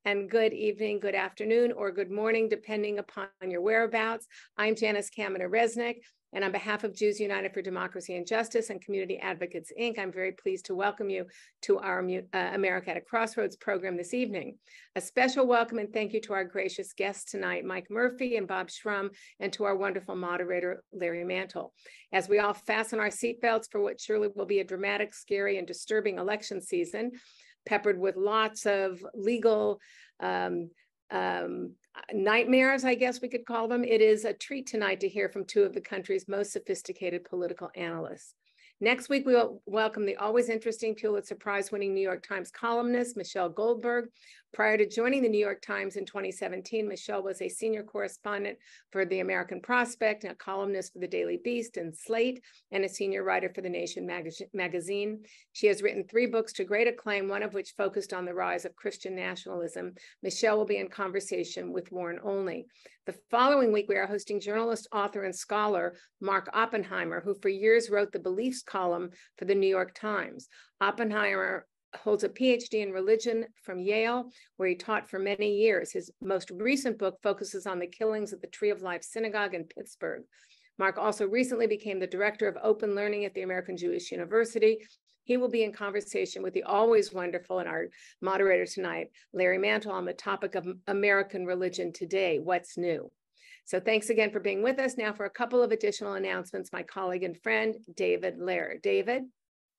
and good evening, good afternoon, or good morning, depending upon your whereabouts. I'm Janice Kaminer-Resnick, and on behalf of Jews United for Democracy and Justice and Community Advocates, Inc., I'm very pleased to welcome you to our America at a Crossroads program this evening. A special welcome and thank you to our gracious guests tonight, Mike Murphy and Bob Shrum, and to our wonderful moderator, Larry Mantle. As we all fasten our seatbelts for what surely will be a dramatic, scary, and disturbing election season, peppered with lots of legal nightmares, I guess we could call them. It is a treat tonight to hear from two of the country's most sophisticated political analysts. Next week, we will welcome the always interesting Pulitzer Prize-winning New York Times columnist, Michelle Goldberg. Prior to joining the New York Times in 2017, Michelle was a senior correspondent for the American Prospect, a columnist for the Daily Beast and Slate, and a senior writer for The Nation magazine. She has written 3 books to great acclaim, one of which focused on the rise of Christian nationalism. Michelle will be in conversation with Warren Olney. The following week, we are hosting journalist, author, and scholar Mark Oppenheimer, who for years wrote the Beliefs column for the New York Times. Oppenheimer holds a PhD in religion from Yale, where he taught for many years. His most recent book focuses on the killings at the Tree of Life Synagogue in Pittsburgh. Mark also recently became the director of open learning at the American Jewish University. He will be in conversation with the always wonderful and our moderator tonight, Larry Mantle, on the topic of American religion today, what's new? So thanks again for being with us. Now for a couple of additional announcements, my colleague and friend, David Lair. David?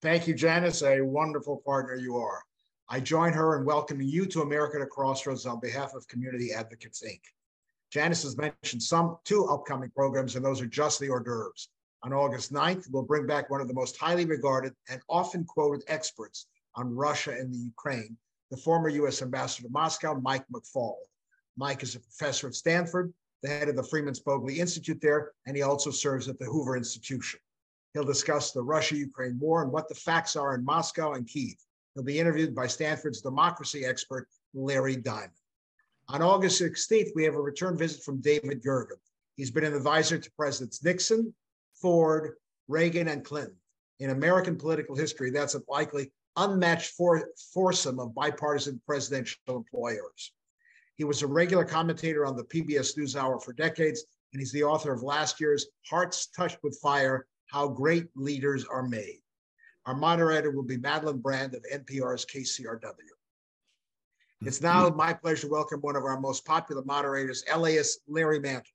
Thank you, Janice, a wonderful partner you are. I join her in welcoming you to America at a Crossroads on behalf of Community Advocates, Inc. Janice has mentioned 2 upcoming programs, and those are just the hors d'oeuvres. On August 9th, we'll bring back one of the most highly regarded and often quoted experts on Russia and the Ukraine, the former U.S. Ambassador to Moscow, Mike McFaul. Mike is a professor at Stanford, the head of the Freeman Spogli Institute there, and he also serves at the Hoover Institution. He'll discuss the Russia-Ukraine war and what the facts are in Moscow and Kyiv. He'll be interviewed by Stanford's democracy expert, Larry Diamond. On August 16th, we have a return visit from David Gergen. He's been an advisor to Presidents Nixon, Ford, Reagan, and Clinton. In American political history, that's a likely unmatched foursome of bipartisan presidential employers. He was a regular commentator on the PBS NewsHour for decades, and he's the author of last year's Hearts Touched with Fire, How Great Leaders Are Made. Our moderator will be Madeline Brand of NPR's KCRW. It's now my pleasure to welcome one of our most popular moderators, LAist Larry Mantle,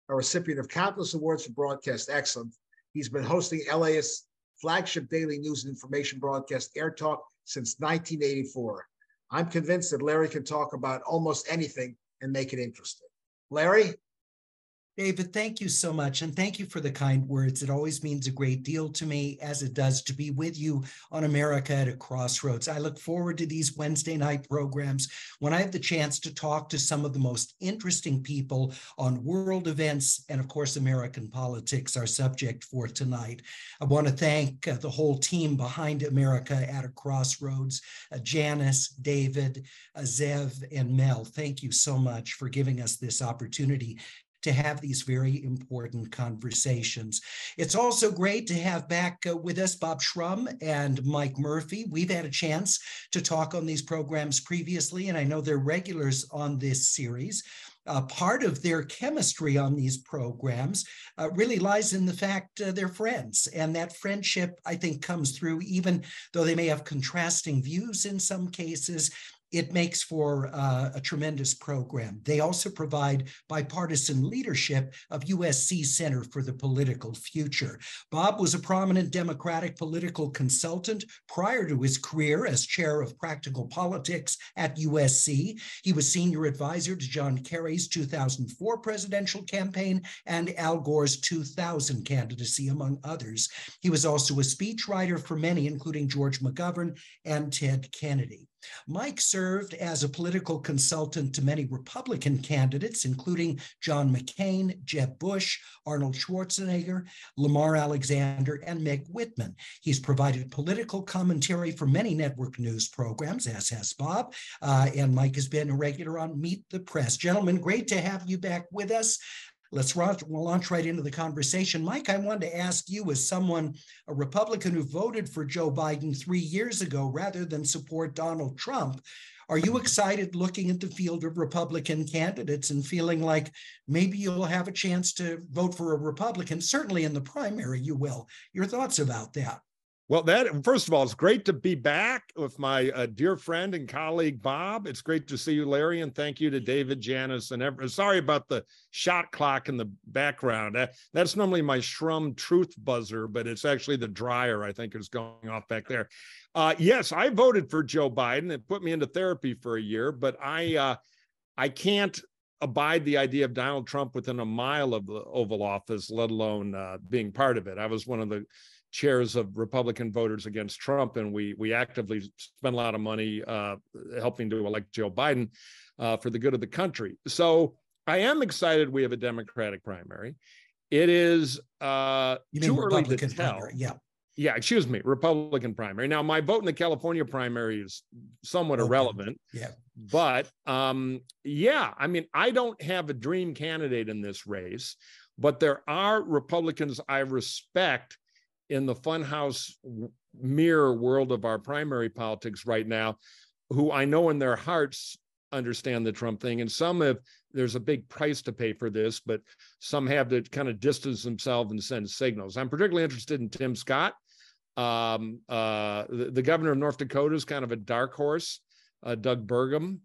a recipient of countless awards for broadcast excellence. He's been hosting LAist's flagship daily news and information broadcast, Air Talk, since 1984. I'm convinced that Larry can talk about almost anything and make it interesting. Larry? David, thank you so much. And thank you for the kind words. It always means a great deal to me, as it does to be with you on America at a Crossroads. I look forward to these Wednesday night programs when I have the chance to talk to some of the most interesting people on world events and, of course, American politics, our subject for tonight. I want to thank the whole team behind America at a Crossroads, Janice, David, Zev, and Mel. Thank you so much for giving us this opportunity to have these very important conversations. It's also great to have back with us Bob Shrum and Mike Murphy. We've had a chance to talk on these programs previously, and I know they're regulars on this series. Part of their chemistry on these programs really lies in the fact they're friends, and that friendship, I think, comes through even though they may have contrasting views in some cases. It makes for a tremendous program. They also provide bipartisan leadership of USC Center for the Political Future. Bob was a prominent Democratic political consultant prior to his career as chair of practical politics at USC. He was senior advisor to John Kerry's 2004 presidential campaign and Al Gore's 2000 candidacy, among others. He was also a speechwriter for many, including George McGovern and Ted Kennedy. Mike served as a political consultant to many Republican candidates, including John McCain, Jeb Bush, Arnold Schwarzenegger, Lamar Alexander, and Meg Whitman. He's provided political commentary for many network news programs, as has Bob, and Mike has been a regular on Meet the Press. Gentlemen, great to have you back with us. We'll launch right into the conversation. Mike, I wanted to ask you, as someone, a Republican who voted for Joe Biden 3 years ago rather than support Donald Trump, Are you excited looking at the field of Republican candidates and feeling like maybe you'll have a chance to vote for a Republican? Certainly in the primary, you will. Your thoughts about that? Well, first of all, it's great to be back with my dear friend and colleague, Bob. It's great to see you, Larry, and thank you to David, Janice, and sorry about the shot clock in the background. That's normally my Shrum truth buzzer, but it's actually the dryer, I think, is going off back there. Yes, I voted for Joe Biden. It put me into therapy for a year, but I can't abide the idea of Donald Trump within a mile of the Oval Office, let alone being part of it. I was one of the chairs of Republican voters against Trump, and we actively spent a lot of money helping to elect Joe Biden for the good of the country. So I am excited we have a Democratic primary. It is too early to tell. Primary, yeah. Yeah, excuse me, Republican primary. Now, my vote in the California primary is somewhat irrelevant. Yeah. But yeah, I mean, I don't have a dream candidate in this race, but there are Republicans I respect in the funhouse mirror world of our primary politics right now, who I know in their hearts understand the Trump thing. And some have, there's a big price to pay for this, but some have to kind of distance themselves and send signals. I'm particularly interested in Tim Scott. The governor of North Dakota is kind of a dark horse, Doug Burgum.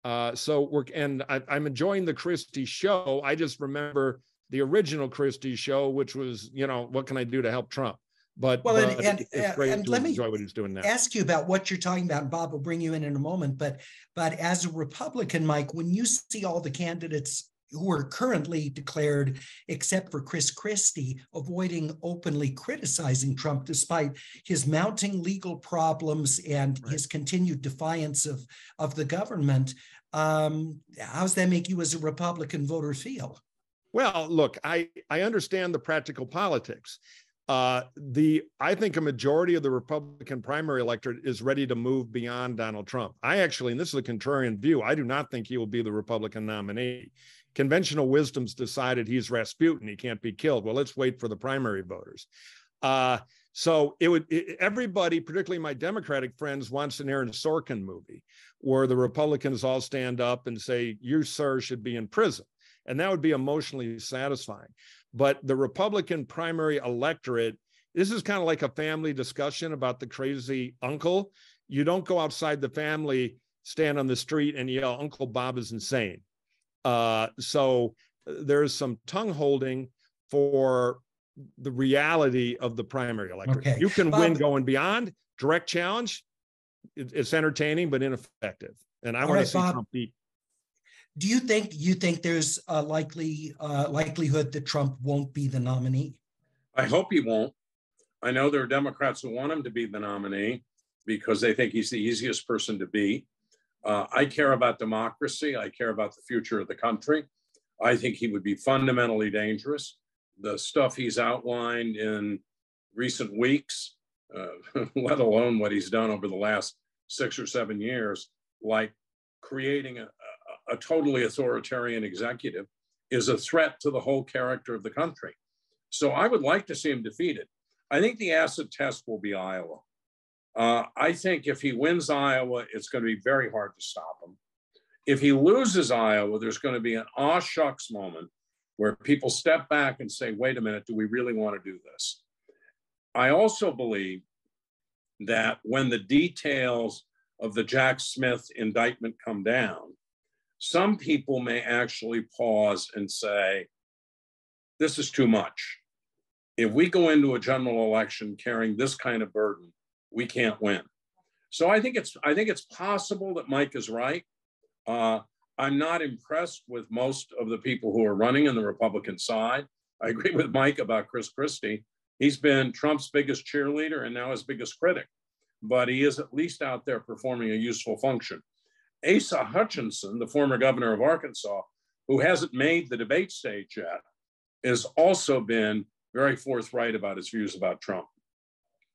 I'm enjoying the Christie show. I just remember the original Christie show, which was, you know, what can I do to help Trump? But, it's great to enjoy what he's doing now. Ask you about what you're talking about, and Bob will bring you in a moment. But as a Republican, Mike, when you see all the candidates who are currently declared, except for Chris Christie, avoiding openly criticizing Trump despite his mounting legal problems and his continued defiance of the government, how does that make you as a Republican voter feel? Well, look, I understand the practical politics. I think a majority of the Republican primary electorate is ready to move beyond Donald Trump. I actually, and this is a contrarian view, I do not think he will be the Republican nominee. Conventional wisdom's decided he's Rasputin, he can't be killed. Well, let's wait for the primary voters. So everybody, particularly my Democratic friends, wants an Aaron Sorkin movie where the Republicans all stand up and say, you, sir, should be in prison. And that would be emotionally satisfying. But the Republican primary electorate, this is kind of like a family discussion about the crazy uncle. You don't go outside the family, stand on the street and yell, Uncle Bob is insane. So there's some tongue holding for the reality of the primary electorate. Okay. You can win going beyond, direct challenge. It's entertaining, but ineffective. And I want to see Trump beat. Do you think there's a likelihood that Trump won't be the nominee? I hope he won't. I know there are Democrats who want him to be the nominee because they think he's the easiest person to beat. I care about democracy. I care about the future of the country. I think he would be fundamentally dangerous. The stuff he's outlined in recent weeks, let alone what he's done over the last 6 or 7 years, like creating a totally authoritarian executive, is a threat to the whole character of the country. So I would like to see him defeated. I think the acid test will be Iowa. I think if he wins Iowa, it's going to be very hard to stop him. If he loses Iowa, there's going to be an aw shucks moment where people step back and say, wait a minute, do we really want to do this? I also believe that when the details of the Jack Smith indictment come down, some people may actually pause and say, this is too much. If we go into a general election carrying this kind of burden, we can't win. So I think it's possible that Mike is right. I'm not impressed with most of the people who are running on the Republican side. I agree with Mike about Chris Christie. He's been Trump's biggest cheerleader and now his biggest critic, but he is at least out there performing a useful function. Asa Hutchinson, the former governor of Arkansas, who hasn't made the debate stage yet, has also been very forthright about his views about Trump.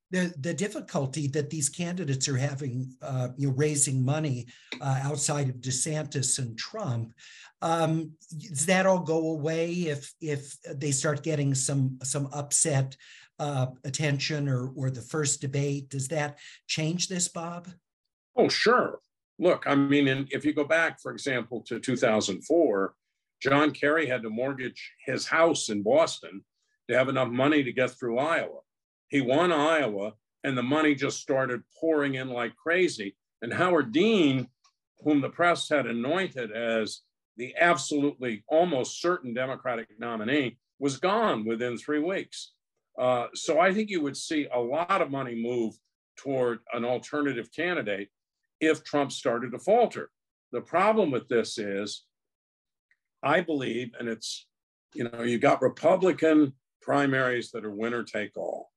The difficulty that these candidates are having, raising money outside of DeSantis and Trump, does that all go away if they start getting some upset attention or the first debate? Does that change this, Bob? Oh, sure. look, I mean, if you go back, for example, to 2004, John Kerry had to mortgage his house in Boston to have enough money to get through Iowa. He won Iowa, and the money just started pouring in like crazy. And Howard Dean, whom the press had anointed as the absolutely almost certain Democratic nominee, was gone within 3 weeks. So I think you would see a lot of money move toward an alternative candidate if Trump started to falter. The problem with this is, I believe, and it's, you know, you got Republican primaries that are winner take all.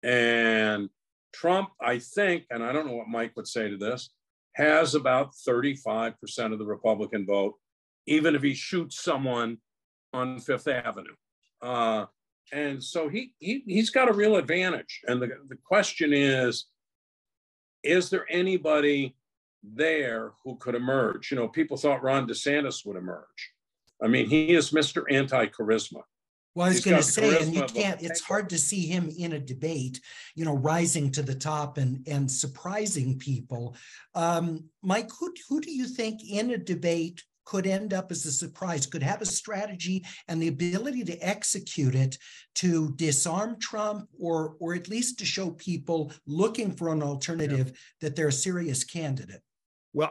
And Trump, I think, and I don't know what Mike would say to this, has about 35% of the Republican vote, even if he shoots someone on Fifth Avenue. And so he's got a real advantage. And the question is there anybody there who could emerge? You know, people thought Ron DeSantis would emerge. I mean, he is Mr. Anti-charisma. Well, I was going to say, and you can't, it's hard to see him in a debate, you know, rising to the top and surprising people. Mike, who do you think in a debate could end up as a surprise, could have a strategy and the ability to execute it to disarm Trump, or at least to show people looking for an alternative that they're a serious candidate? Well,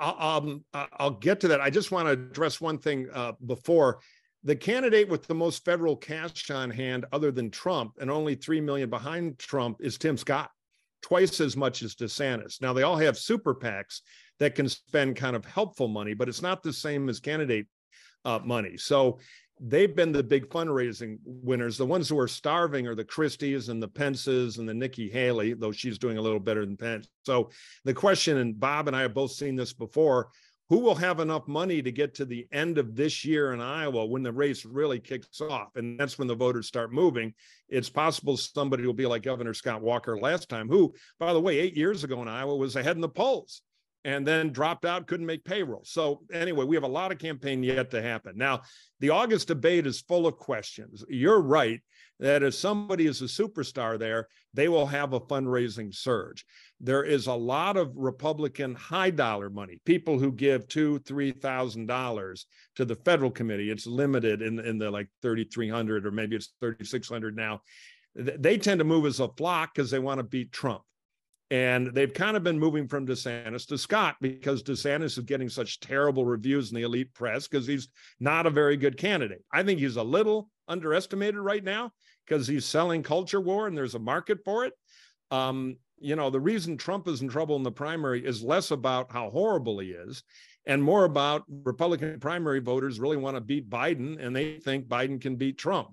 I'll get to that. I just want to address one thing before. The candidate with the most federal cash on hand, other than Trump, and only 3 million behind Trump, is Tim Scott, twice as much as DeSantis. Now, they all have super PACs that can spend kind of helpful money, but it's not the same as candidate money. So they've been the big fundraising winners. The ones who are starving are the Christies and the Pences and the Nikki Haley, though she's doing a little better than Pence. So the question, and Bob and I have both seen this before, who will have enough money to get to the end of this year in Iowa when the race really kicks off? And that's when the voters start moving. It's possible somebody will be like Governor Scott Walker last time, who, by the way, 8 years ago in Iowa was ahead in the polls and then dropped out, couldn't make payroll. So anyway, we have a lot of campaign yet to happen. Now, the August debate is full of questions. You're right that if somebody is a superstar there, they will have a fundraising surge. There is a lot of Republican high dollar money, people who give $2,000, $3,000 to the federal committee. It's limited in the like 3,300 or maybe it's 3,600 now. They tend to move as a flock because they want to beat Trump. And they've kind of been moving from DeSantis to Scott because DeSantis is getting such terrible reviews in the elite press because he's not a very good candidate. I think he's a little underestimated right now because he's selling culture war and there's a market for it. You know, the reason Trump is in trouble in the primary is less about how horrible he is and more about Republican primary voters really want to beat Biden and they think Biden can beat Trump.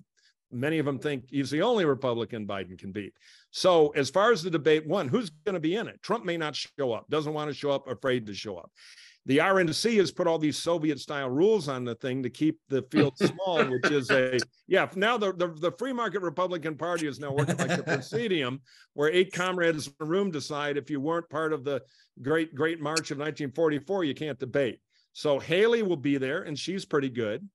Many of them think he's the only Republican Biden can beat. So as far as the debate, one, who's going to be in it? Trump may not show up, doesn't want to show up, afraid to show up. The RNC has put all these Soviet-style rules on the thing to keep the field small, which is now the free market Republican Party is now working like the Presidium, where 8 comrades in a room decide if you weren't part of the Great March of 1944, you can't debate. So Haley will be there, and she's pretty good.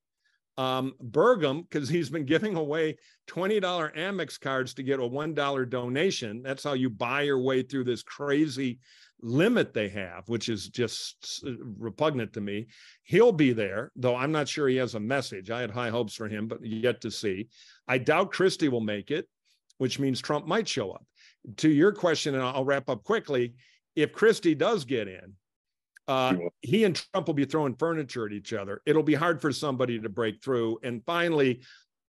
Burgum, because he's been giving away $20 Amex cards to get a $1 donation. That's how you buy your way through this crazy limit they have, which is just repugnant to me. He'll be there, though I'm not sure he has a message. I had high hopes for him, but yet to see. I doubt Christie will make it, which means Trump might show up. To your question, and I'll wrap up quickly, if Christie does get in, he and Trump will be throwing furniture at each other. It'll be hard for somebody to break through. And finally,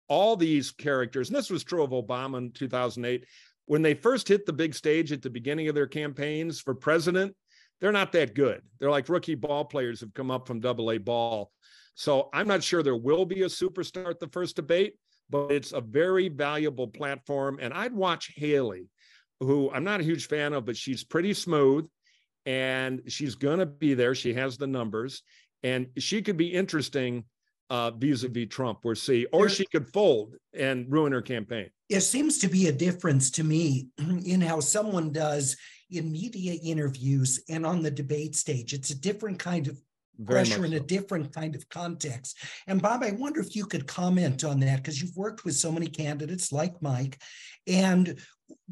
all these characters, and this was true of Obama in 2008, when they first hit the big stage at the beginning of their campaigns for president, they're not that good. They're like rookie ball players who've come up from AA ball. So I'm not sure there will be a superstar at the first debate, but it's a very valuable platform. And I'd watch Haley, who I'm not a huge fan of, but she's pretty smooth. And she's going to be there. She has the numbers, and she could be interesting vis-a-vis Trump. We'll see. Or she could fold and ruin her campaign. There seems to be a difference to me in how someone does in media interviews and on the debate stage. It's a different kind of pressure in a different kind of context. And Bob, I wonder if you could comment on that, because you've worked with so many candidates like Mike. And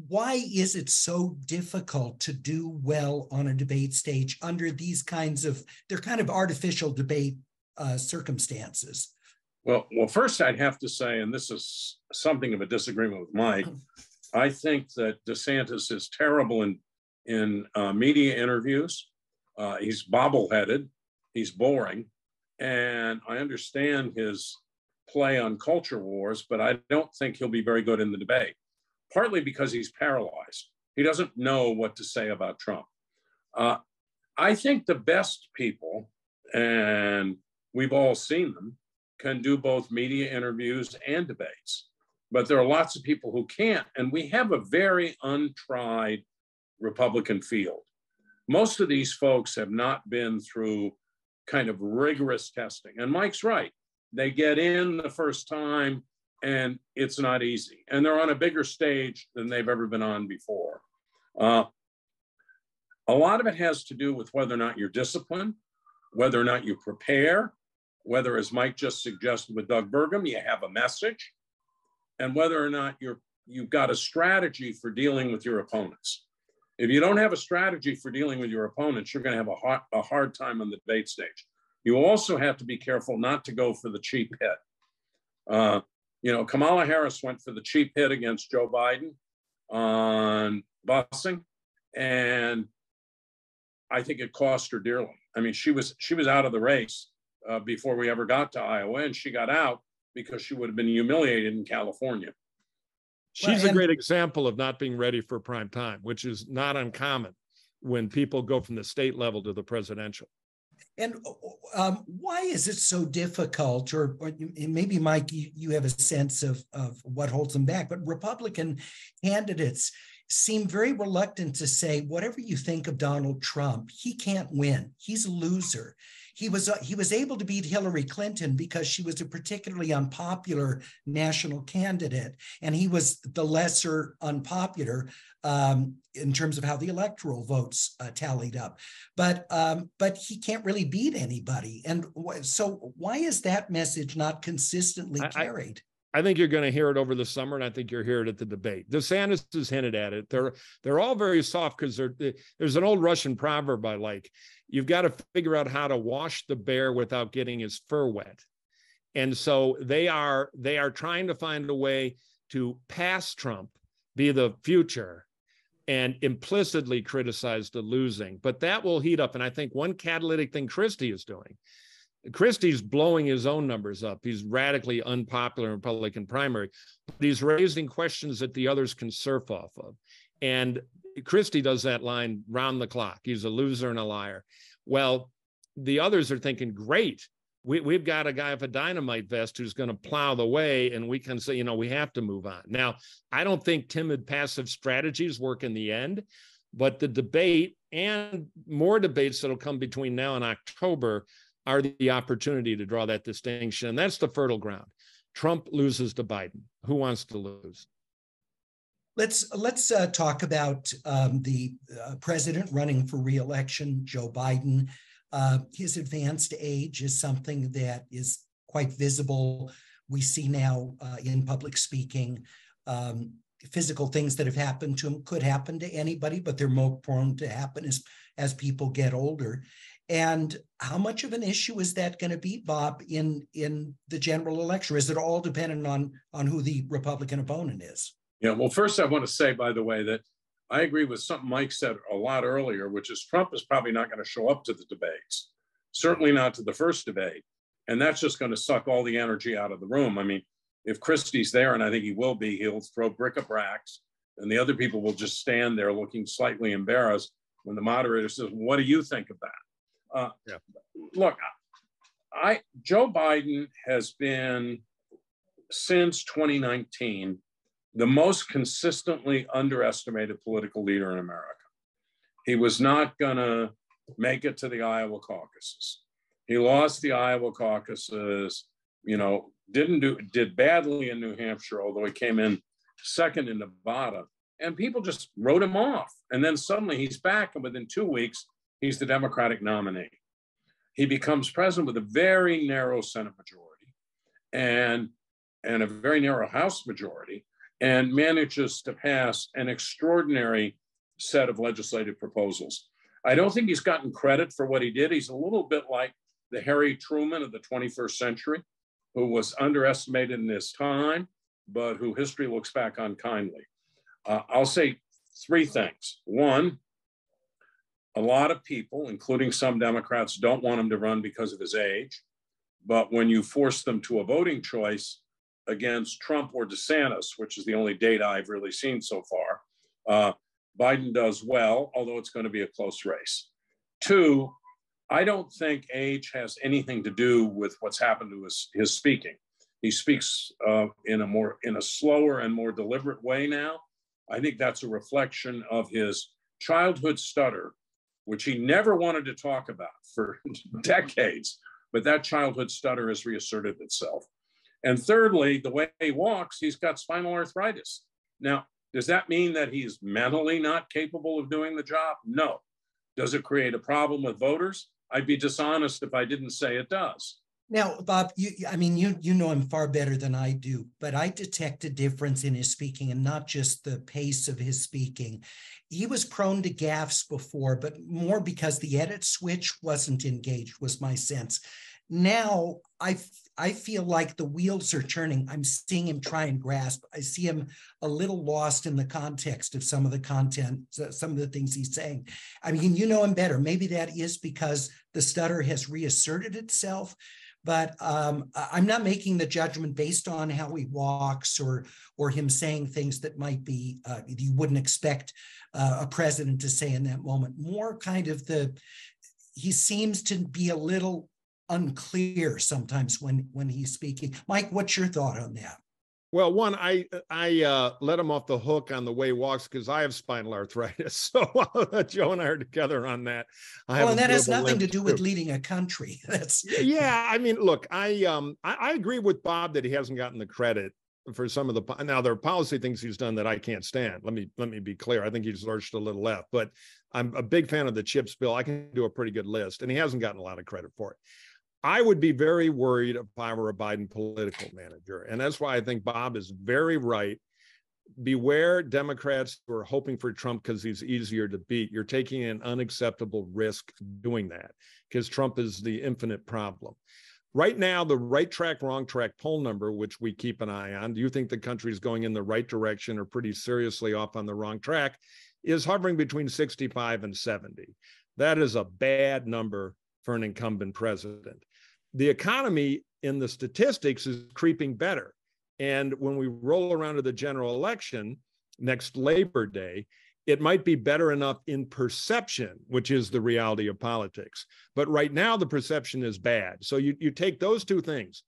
why is it so difficult to do well on a debate stage under these kinds of, they're kind of artificial debate circumstances? Well, first I'd have to say, and this is something of a disagreement with Mike, I think that DeSantis is terrible in media interviews. He's bobble-headed, he's boring, and I understand his play on culture wars, but I don't think he'll be very good in the debate, partly because he's paralyzed. He doesn't know what to say about Trump. I think the best people, and we've all seen them, can do both media interviews and debates. But there are lots of people who can't, and we have a very untried Republican field. Most of these folks have not been through kind of rigorous testing. And Mike's right. They get in the first time and it's not easy. And they're on a bigger stage than they've ever been on before. A lot of it has to do with whether or not you're disciplined, whether or not you prepare, whether, as Mike just suggested with Doug Burgum, you have a message, and whether or not you've got a strategy for dealing with your opponents. If you don't have a strategy for dealing with your opponents, you're going to have a hard time on the debate stage. You also have to be careful not to go for the cheap hit. Kamala Harris went for the cheap hit against Joe Biden on busing, and I think it cost her dearly. I mean, she was out of the race before we ever got to Iowa, and she got out because she would have been humiliated in California. She's a great example of not being ready for prime time, which is not uncommon when people go from the state level to the presidential. And why is it so difficult, or maybe, Mike, you have a sense of what holds them back, but Republican candidates seem very reluctant to say, whatever you think of Donald Trump, he can't win. He's a loser. He was able to beat Hillary Clinton because she was a particularly unpopular national candidate, and he was the lesser unpopular in terms of how the electoral votes tallied up. But he can't really beat anybody. And so why is that message not consistently carried? I think you're going to hear it over the summer, and I think you'll hear it at the debate. DeSantis has hinted at it. They're all very soft because there's an old Russian proverb I like. You've got to figure out how to wash the bear without getting his fur wet. And so they are trying to find a way to pass Trump, be the future, and implicitly criticize the losing. But that will heat up. And I think one catalytic thing Christie is doing, Christie's blowing his own numbers up. He's radically unpopular in Republican primary, but he's raising questions that the others can surf off of. And Christie does that line round the clock. He's a loser and a liar. Well, the others are thinking, great, we've got a guy with a dynamite vest who's going to plow the way, and we can say, we have to move on. Now, I don't think timid, passive strategies work in the end, but the debate and more debates that'll come between now and October are the opportunity to draw that distinction. And that's the fertile ground. Trump loses to Biden. Who wants to lose? Let's talk about the president running for re-election, Joe Biden. His advanced age is something that is quite visible. We see now in public speaking, physical things that have happened to him could happen to anybody, but they're more prone to happen as people get older. And how much of an issue is that going to be, Bob, in the general election? Is it all dependent on who the Republican opponent is? Yeah, well, first I want to say, by the way, that I agree with something Mike said a lot earlier, which is Trump is probably not going to show up to the debates, certainly not to the first debate. And that's just going to suck all the energy out of the room. I mean, if Christie's there, and I think he will be, he'll throw bric-a-bracs, and the other people will just stand there looking slightly embarrassed when the moderator says, what do you think of that? Look, Joe Biden has been, since 2019, the most consistently underestimated political leader in America. He was not going to make it to the Iowa caucuses. He lost the Iowa caucuses, did badly in New Hampshire, although he came in second in Nevada, and people just wrote him off. And then suddenly he's back, and within 2 weeks, he's the Democratic nominee. He becomes president with a very narrow Senate majority and a very narrow House majority. and manages to pass an extraordinary set of legislative proposals. I don't think he's gotten credit for what he did. He's a little bit like the Harry Truman of the 21st century, who was underestimated in his time, but who history looks back on kindly. I'll say three things. One, a lot of people, including some Democrats, don't want him to run because of his age. But when you force them to a voting choice against Trump or DeSantis, which is the only data I've really seen so far, Biden does well, although it's going to be a close race. Two, I don't think age has anything to do with what's happened to his speaking. He speaks in a slower and more deliberate way now. I think that's a reflection of his childhood stutter, which he never wanted to talk about for decades, but that childhood stutter has reasserted itself. And thirdly, the way he walks, he's got spinal arthritis. Now, does that mean that he's mentally not capable of doing the job? No. Does it create a problem with voters? I'd be dishonest if I didn't say it does. Now, Bob, you know him far better than I do, but I detect a difference in his speaking, and not just the pace of his speaking. He was prone to gaffes before, but more because the edit switch wasn't engaged, was my sense. Now, I feel like the wheels are turning. I'm seeing him try and grasp. I see him a little lost in the context of some of the content, some of the things he's saying. I mean, you know him better. Maybe that is because the stutter has reasserted itself. But I'm not making the judgment based on how he walks or him saying things that might be you wouldn't expect a president to say in that moment. More kind of he seems to be a little unclear sometimes when he's speaking. Mike, what's your thought on that? Well, one, I let him off the hook on the way he walks because I have spinal arthritis. So Joe and I are together on that. And that has nothing to do with leading a country. Yeah. I mean, look, I agree with Bob that he hasn't gotten the credit for some of the. Now there are policy things he's done that I can't stand. Let me be clear. I think he's lurched a little left, but I'm a big fan of the CHIPS bill. I can do a pretty good list, and he hasn't gotten a lot of credit for it. I would be very worried if I were a Biden political manager. And that's why I think Bob is very right. Beware Democrats who are hoping for Trump because he's easier to beat. You're taking an unacceptable risk doing that because Trump is the infinite problem. Right now, the right track, wrong track poll number, which we keep an eye on, do you think the country is going in the right direction or pretty seriously off on the wrong track, is hovering between 65 and 70. That is a bad number for an incumbent president. The economy in the statistics is creeping better. And when we roll around to the general election next Labor Day, it might be better enough in perception, which is the reality of politics. But right now, the perception is bad. So you take those two things,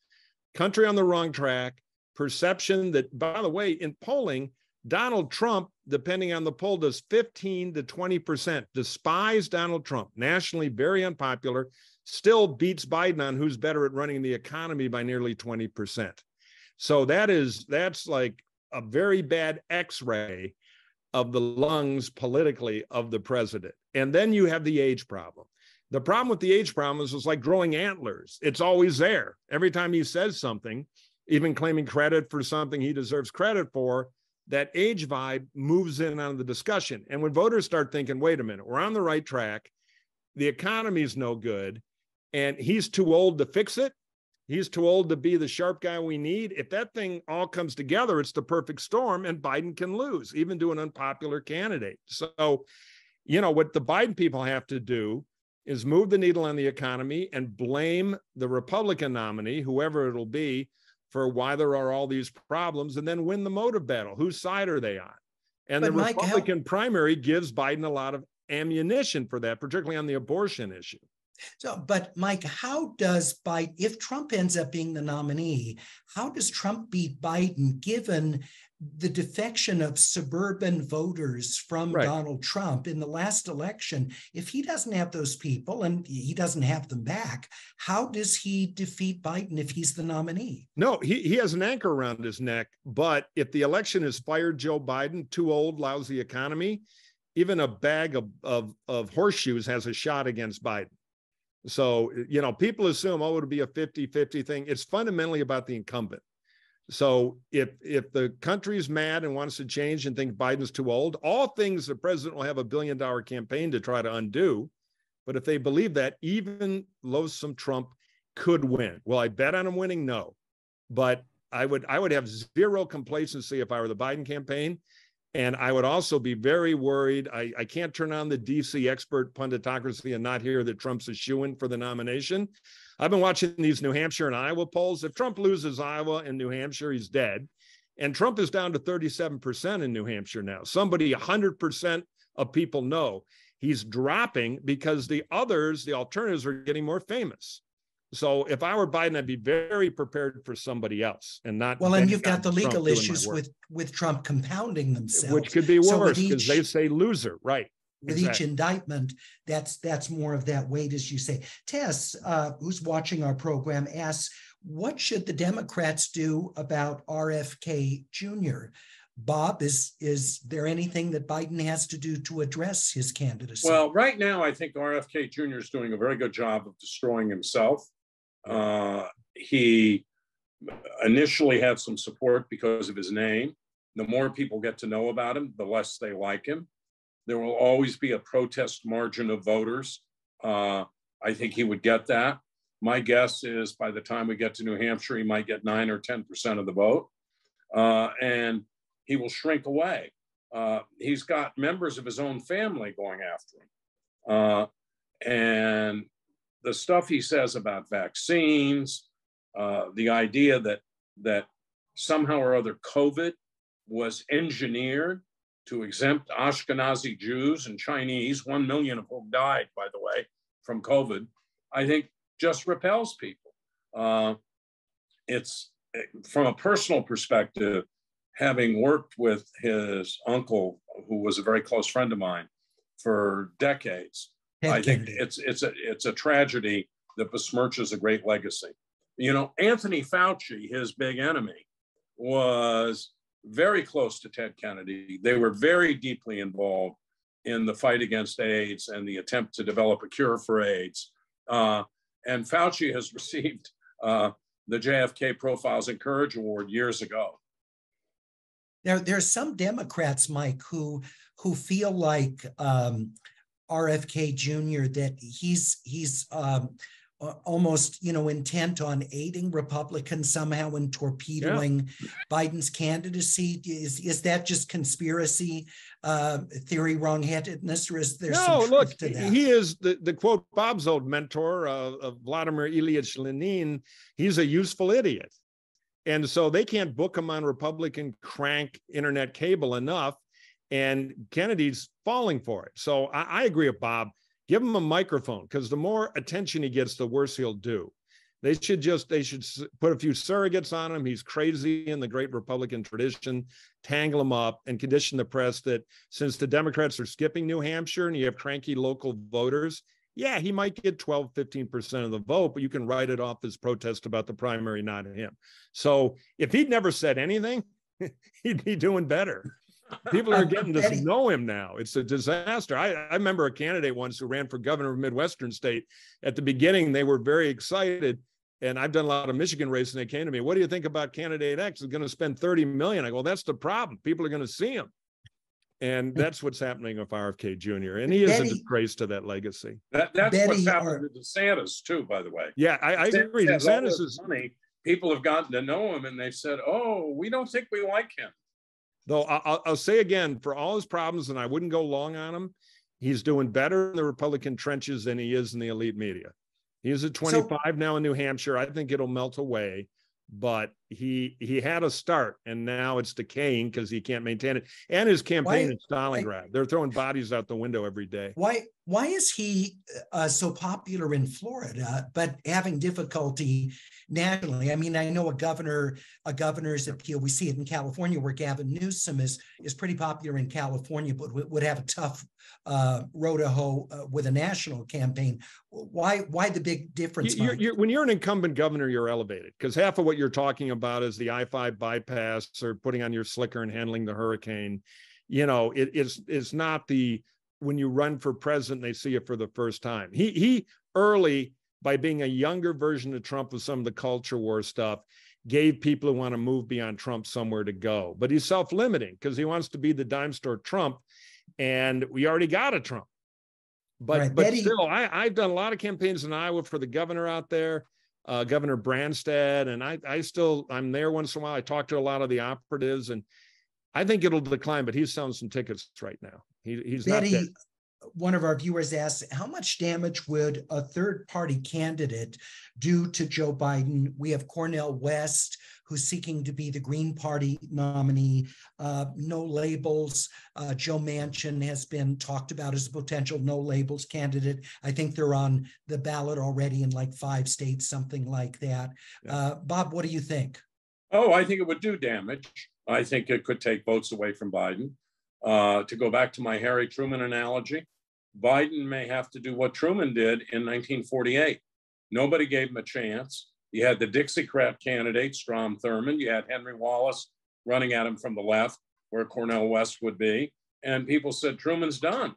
country on the wrong track, perception that, by the way, in polling, Donald Trump, depending on the poll, does 15 to 20%. Despise Donald Trump, nationally very unpopular, still beats Biden on who's better at running the economy by nearly 20%. So that's like a very bad X-ray of the lungs politically of the president. And then you have the age problem. The problem with the age problem is it's like growing antlers. It's always there. Every time he says something, even claiming credit for something he deserves credit for, that age vibe moves in on the discussion. And when voters start thinking, wait a minute, we're on the right track, the economy's no good, and he's too old to fix it, he's too old to be the sharp guy we need. If that thing all comes together, it's the perfect storm, and Biden can lose, even to an unpopular candidate. So, what the Biden people have to do is move the needle on the economy and blame the Republican nominee, whoever it'll be, for why there are all these problems, and then win the motive battle. Whose side are they on? And but the Mike, Republican primary gives Biden a lot of ammunition for that, particularly on the abortion issue. So, but Mike, how does Biden, if Trump ends up being the nominee, how does Trump beat Biden given the defection of suburban voters from Donald Trump in the last election? If he doesn't have those people and he doesn't have them back, how does he defeat Biden if he's the nominee? No, he has an anchor around his neck. But if the election is fired Joe Biden, too old, lousy economy, even a bag of horseshoes has a shot against Biden. So, people assume, it'll be a 50-50 thing. It's fundamentally about the incumbent. So if the country's mad and wants to change and think Biden's too old, all things the president will have $1 billion campaign to try to undo. But if they believe that, even loathsome Trump could win. Will I bet on him winning? No. But I would have zero complacency if I were the Biden campaign. And I would also be very worried. I can't turn on the DC expert punditocracy and not hear that Trump's a shoo-in for the nomination. I've been watching these New Hampshire and Iowa polls. If Trump loses Iowa and New Hampshire, he's dead. And Trump is down to 37% in New Hampshire now. Somebody 100% of people know he's dropping because the others, the alternatives, are getting more famous. So if I were Biden, I'd be very prepared for somebody else and not. Well, and you've got the legal issues with Trump compounding themselves, which could be worse because they say loser, right? With each indictment, that's more of that weight, as you say. Tess, who's watching our program, asks, what should the Democrats do about RFK Jr.? Bob, is there anything that Biden has to do to address his candidacy? Well, right now, I think RFK Jr. is doing a very good job of destroying himself. He initially had some support because of his name. The more people get to know about him, the less they like him. There will always be a protest margin of voters. I think he would get that. My guess is by the time we get to New Hampshire, he might get 9 or 10% of the vote. And he will shrink away. He's got members of his own family going after him. And the stuff he says about vaccines, the idea that somehow or other COVID was engineered to exempt Ashkenazi Jews and Chinese, 1 million of whom died, by the way, from COVID, I think just repels people. It's from a personal perspective, having worked with his uncle, who was a very close friend of mine for decades, I think it's a tragedy that besmirches a great legacy. You know, Anthony Fauci, his big enemy, was very close to Ted Kennedy. They were very deeply involved in the fight against AIDS and the attempt to develop a cure for AIDS. And Fauci has received the JFK Profiles in Courage Award years ago. There are some Democrats, Mike, who feel like RFK Jr., that he's almost, intent on aiding Republicans somehow and torpedoing Biden's candidacy. Is that just conspiracy theory, wrongheadedness, or is there some truth to that? He is the quote Bob's old mentor of Vladimir Ilyich Lenin. He's a useful idiot. And so they can't book him on Republican crank internet cable enough. And Kennedy's falling for it. So I agree with Bob. Give him a microphone, because the more attention he gets, the worse he'll do. They should put a few surrogates on him. He's crazy in the great Republican tradition, tangle him up and condition the press that since the Democrats are skipping New Hampshire and you have cranky local voters, yeah, he might get 12, 15% of the vote, but you can write it off as protest about the primary, not him. So if he'd never said anything, he'd be doing better. People are getting to know him now. It's a disaster. I remember a candidate once who ran for governor of a Midwestern state. At the beginning, they were very excited. And I've done a lot of Michigan races, and they came to me, what do you think about candidate X? Is going to spend $30 million. I go, well, that's the problem. People are going to see him. And that's what's happening with RFK Jr. And he is a disgrace to that legacy. That's what's happened to DeSantis, too, by the way. Yeah, I agree. DeSantis is money. People have gotten to know him, and they've said, oh, we don't think we like him. Though I'll say again, for all his problems, and I wouldn't go long on him, he's doing better in the Republican trenches than he is in the elite media. He's at 25 now in New Hampshire. I think it'll melt away, but he had a start, and now it's decaying because he can't maintain it. And his campaign in Stalingrad, they're throwing bodies out the window every day. Why is he so popular in Florida, but having difficulty nationally? I mean, I know a governor's appeal. We see it in California, where Gavin Newsom is pretty popular in California, but would have a tough row to hoe with a national campaign. Why the big difference? When you're an incumbent governor, you're elevated, because half of what you're talking about is the I-5 bypass or putting on your slicker and handling the hurricane. It's not when you run for president, they see it for the first time. He early, by being a younger version of Trump with some of the culture war stuff, gave people who want to move beyond Trump somewhere to go. But he's self-limiting because he wants to be the dime store Trump, and we already got a Trump. But right, but still, I've done a lot of campaigns in Iowa for the governor out there, Governor Branstad, and I'm there once in a while. I talk to a lot of the operatives, and I think it'll decline, but he's selling some tickets right now. He's Betty, not dead. One of our viewers asks, how much damage would a third-party candidate do to Joe Biden? We have Cornel West, who's seeking to be the Green Party nominee. No Labels. Joe Manchin has been talked about as a potential No Labels candidate. I think they're on the ballot already in like 5 states, something like that. Yeah. Bob, what do you think? Oh, I think it would do damage. I think it could take votes away from Biden. To go back to my Harry Truman analogy, Biden may have to do what Truman did in 1948. Nobody gave him a chance. You had the Dixiecrat candidate, Strom Thurmond. You had Henry Wallace running at him from the left, where Cornel West would be. And people said, Truman's done.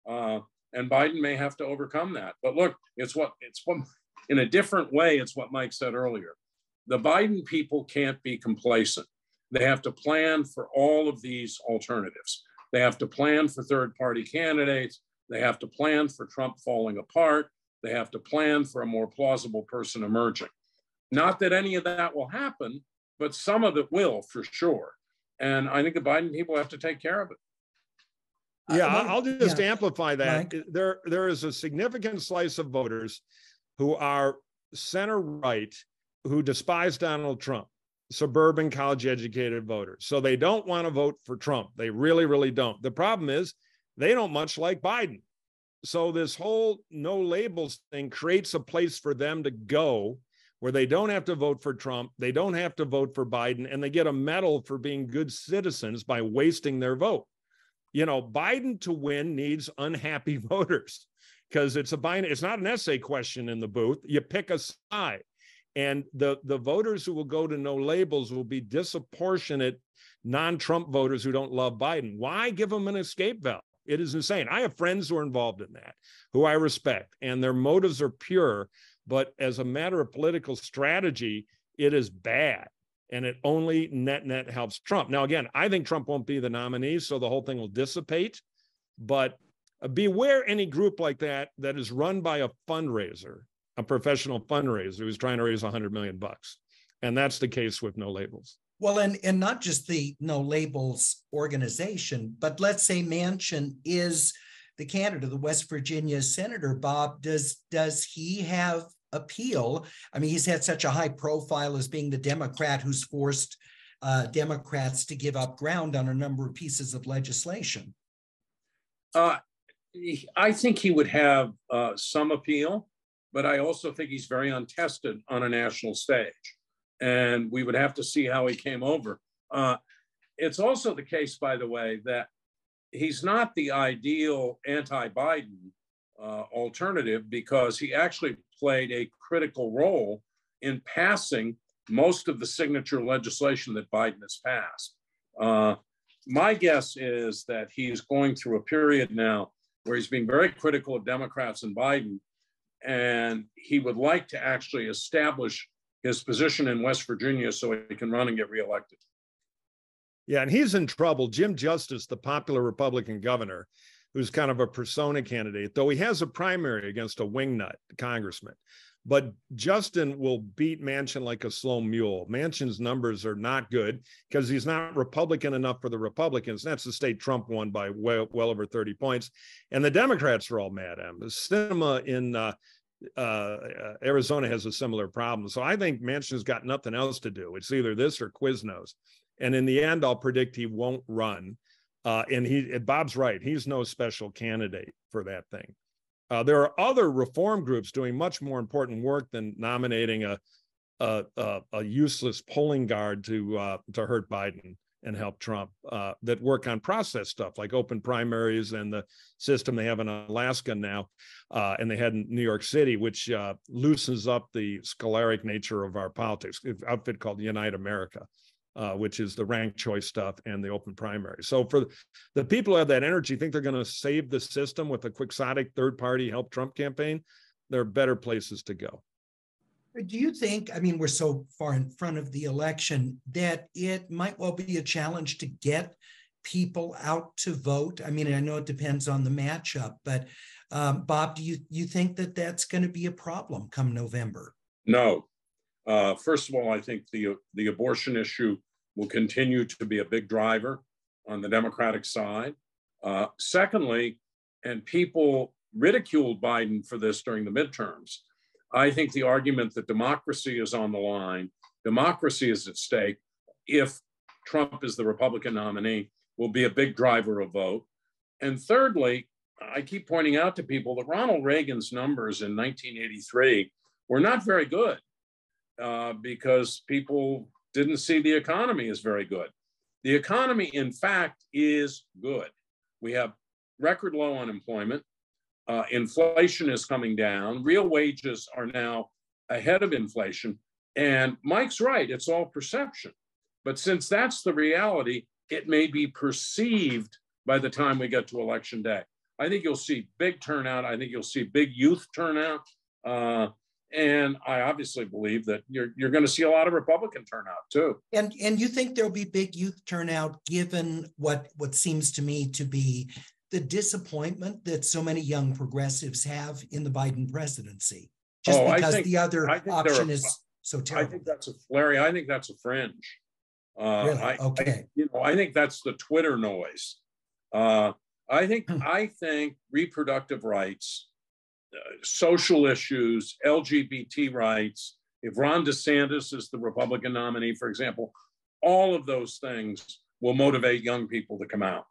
And Biden may have to overcome that. But look, it's what in a different way, it's what Mike said earlier. The Biden people can't be complacent. They have to plan for all of these alternatives. They have to plan for third-party candidates. They have to plan for Trump falling apart. They have to plan for a more plausible person emerging. Not that any of that will happen, but some of it will for sure. And I think the Biden people have to take care of it. Yeah, I'll just amplify that. Mike? There is a significant slice of voters who are center right, who despise Donald Trump, suburban college-educated voters. So they don't want to vote for Trump. They really, really don't. The problem is they don't much like Biden. So this whole no labels thing creates a place for them to go where they don't have to vote for Trump, they don't have to vote for Biden, and they get a medal for being good citizens by wasting their vote. You know, Biden to win needs unhappy voters because it's not an essay question in the booth. You pick a side. And the voters who will go to no labels will be disproportionate non-Trump voters who don't love Biden. Why give them an escape valve? It is insane. I have friends who are involved in that, who I respect, and their motives are pure. But as a matter of political strategy, it is bad. And it only net helps Trump. Now, again, I think Trump won't be the nominee, so the whole thing will dissipate. But beware any group like that is run by a fundraiser, a professional fundraiser who's trying to raise $100 million. And that's the case with no labels. Well, and not just the No Labels organization, but let's say Manchin is the candidate, the West Virginia senator. Bob, does he have appeal? I mean, he's had such a high profile as being the Democrat who's forced Democrats to give up ground on a number of pieces of legislation. I think he would have some appeal, but I also think he's very untested on a national stage. And we would have to see how he came over. It's also the case, by the way, that he's not the ideal anti-Biden alternative because he actually played a critical role in passing most of the signature legislation that Biden has passed. My guess is that he's going through a period now where he's being very critical of Democrats and Biden, and he would like to actually establish his position in West Virginia so he can run and get reelected. Yeah, and he's in trouble. Jim Justice, the popular Republican governor, who's kind of a persona candidate, though he has a primary against a wingnut congressman. But Justin will beat Manchin like a slow mule. Manchin's numbers are not good because he's not Republican enough for the Republicans. That's the state Trump won by well over 30 points. And the Democrats are all mad at him. The cinema in Arizona has a similar problem. So I think Manchin's got nothing else to do. It's either this or Quiznos. And in the end, I'll predict he won't run. And Bob's right. He's no special candidate for that thing. There are other reform groups doing much more important work than nominating a useless polling guard to hurt Biden and help Trump, that work on process stuff like open primaries and the system they have in Alaska now, and they had in New York City, which loosens up the sclerotic nature of our politics. An outfit called Unite America, which is the ranked choice stuff and the open primary. So for the people who have that energy, think they're going to save the system with a quixotic third-party help Trump campaign, there are better places to go. Do you think, I mean, we're so far in front of the election that it might well be a challenge to get people out to vote? I mean, I know it depends on the matchup, but Bob, do you think that that's going to be a problem come November? No. First of all, I think the abortion issue will continue to be a big driver on the Democratic side. Secondly, and people ridiculed Biden for this during the midterms, I think the argument that democracy is on the line, democracy is at stake if Trump is the Republican nominee, will be a big driver of vote. And thirdly, I keep pointing out to people that Ronald Reagan's numbers in 1983 were not very good because people didn't see the economy as very good. The economy, in fact, is good. We have record low unemployment. Inflation is coming down. Real wages are now ahead of inflation. And Mike's right, it's all perception. But since that's the reality, it may be perceived by the time we get to election day. I think you'll see big turnout. I think you'll see big youth turnout. And I obviously believe that you're going to see a lot of Republican turnout too. And you think there'll be big youth turnout given what seems to me to be the disappointment that so many young progressives have in the Biden presidency, just because the other option is so terrible. I think that's Larry, I think that's a fringe. Really? Okay. I think that's the Twitter noise. I think reproductive rights, social issues, LGBT rights, if Ron DeSantis is the Republican nominee, for example, all of those things will motivate young people to come out.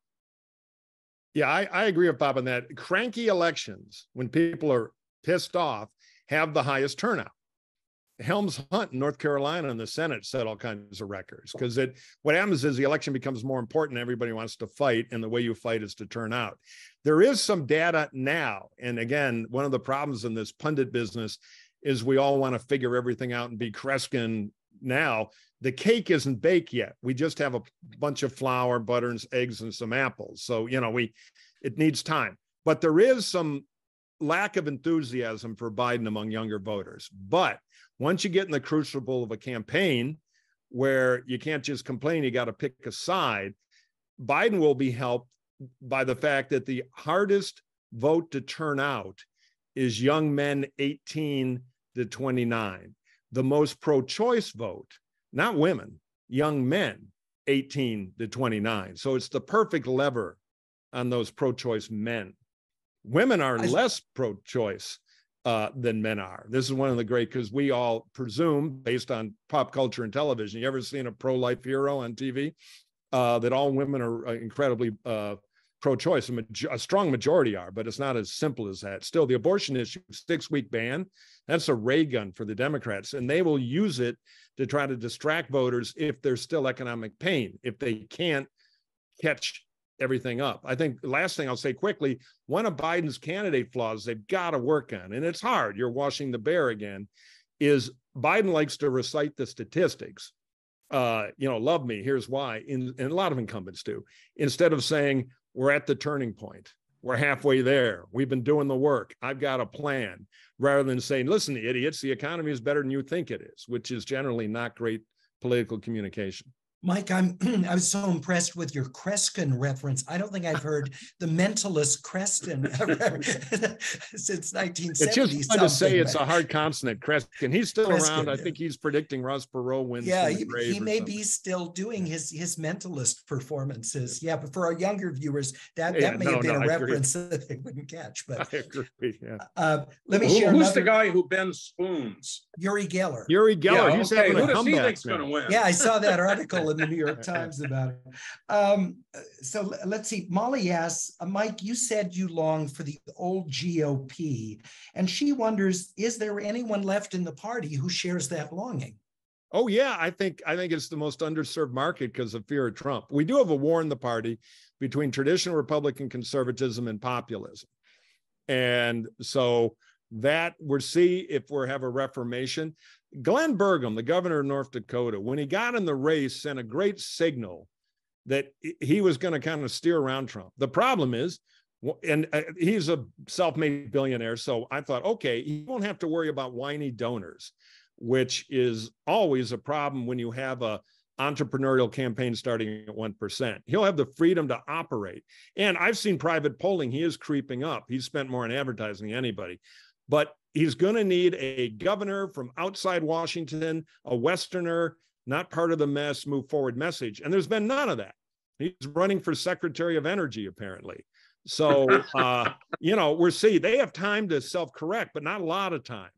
Yeah, I agree with Bob on that. Cranky elections, when people are pissed off, have the highest turnout. Helms Hunt in North Carolina in the Senate set all kinds of records because what happens is the election becomes more important. Everybody wants to fight, and the way you fight is to turn out. There is some data now. And again, one of the problems in this pundit business is we all want to figure everything out and be Kreskin now. The cake isn't baked yet. We just have a bunch of flour, butter, and eggs, and some apples. So, it needs time. But there is some lack of enthusiasm for Biden among younger voters. But once you get in the crucible of a campaign where you can't just complain, you got to pick a side, Biden will be helped by the fact that the hardest vote to turn out is young men 18 to 29. The most pro-choice vote, not women, young men 18 to 29. So it's the perfect lever on those pro-choice men. Women are less pro-choice than men are. This is one of the great, because we all presume, based on pop culture and television, you ever seen a pro-life hero on TV? That all women are incredibly pro-choice. A strong majority are, but it's not as simple as that. Still, the abortion issue, 6-week ban, that's a ray gun for the Democrats, and they will use it to try to distract voters if there's still economic pain, if they can't catch everything up. I think the last thing I'll say quickly, one of Biden's candidate flaws they've got to work on, and it's hard, you're washing the bear again, is Biden likes to recite the statistics. Love me, here's why, and a lot of incumbents do, instead of saying, we're at the turning point, we're halfway there, we've been doing the work, I've got a plan, rather than saying, listen, idiots, the economy is better than you think it is, which is generally not great political communication. Mike, I was so impressed with your Kreskin reference. I don't think I've heard the mentalist Kreskin since 1970. It's just fun to say it's a hard consonant, Kreskin. He's still around. I think he's predicting Ross Perot wins. Yeah, he may be still doing his mentalist performances. Yeah, but for our younger viewers, that may have been a reference that they wouldn't catch. But I agree. Yeah. Let me share. Who's the guy who bends spoons? Uri Geller. Uri Geller. He's having a comeback. Who does he think's going to win? Yeah, I saw that article in the New York Times about it. So let's see. Molly asks, Mike, you said you long for the old GOP, and she wonders, is there anyone left in the party who shares that longing? Oh yeah, I think it's the most underserved market because of fear of Trump. We do have a war in the party between traditional Republican conservatism and populism, and so that we'll see if we have a reformation. Glenn Burgum, the governor of North Dakota, when he got in the race, sent a great signal that he was going to kind of steer around Trump. The problem is, and he's a self-made billionaire, so I thought, okay, he won't have to worry about whiny donors. which is always a problem when you have a entrepreneurial campaign starting at 1%. He'll have the freedom to operate. And I've seen private polling. He is creeping up. He's spent more on advertising than anybody. But he's going to need a governor from outside Washington, a Westerner, not part of the mess, move forward message. And there's been none of that. He's running for Secretary of Energy, apparently. So, we're seeing they have time to self-correct, but not a lot of time.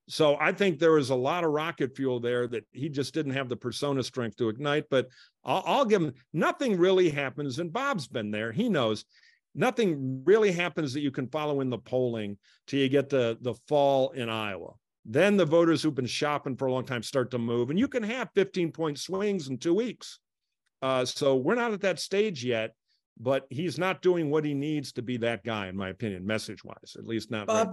So I think there was a lot of rocket fuel there that he just didn't have the persona strength to ignite. But I'll give him, nothing really happens, and Bob's been there. He knows nothing really happens that you can follow in the polling till you get the fall in Iowa. Then the voters who've been shopping for a long time start to move, and you can have 15-point swings in 2 weeks. So we're not at that stage yet, but he's not doing what he needs to be that guy, in my opinion, message-wise, at least not right now.